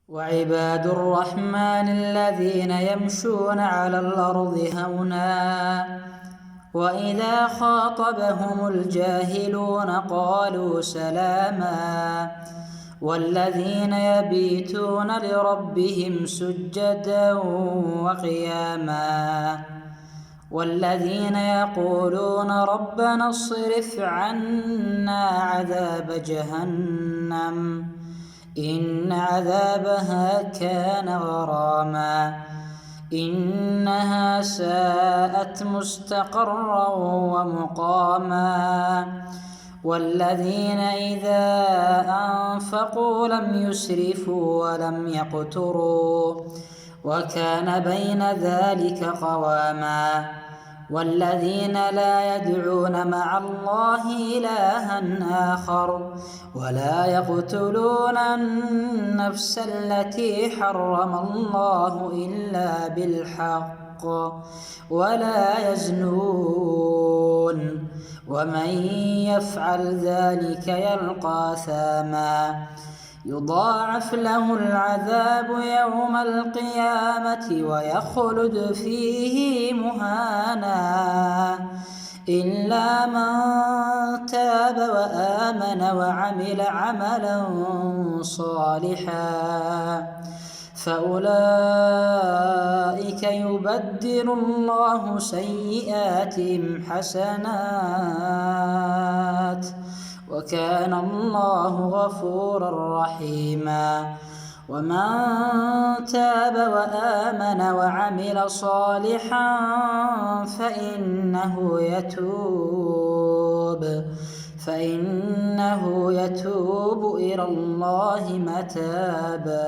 وعباد الرحمن الذين يمشون على الأرض هونا وإذا خاطبهم الجاهلون قالوا سلاما والذين يبيتون لربهم سجدا وقياما والذين يقولون ربنا اصرف عنا عذاب جهنم إن عذابها كان غراما إنها ساءت مستقرا ومقاما والذين إذا أنفقوا لم يسرفوا ولم يقتروا وكان بين ذلك قواما والذين لا يدعون مع الله إلها آخر ولا يقتلون النفس التي حرم الله إلا بالحق ولا يزنون ومن يفعل ذلك يلقى أثاما يضاعف له العذاب يوم القيامة ويخلد فيه مهانا إلا من تاب وآمن وعمل عملا صالحا فأولئك يبدل الله سيئاتهم حسنات وكان الله غفورا رحيما ومن تاب وآمن وعمل صالحا فإنه يتوب إلى الله متابا.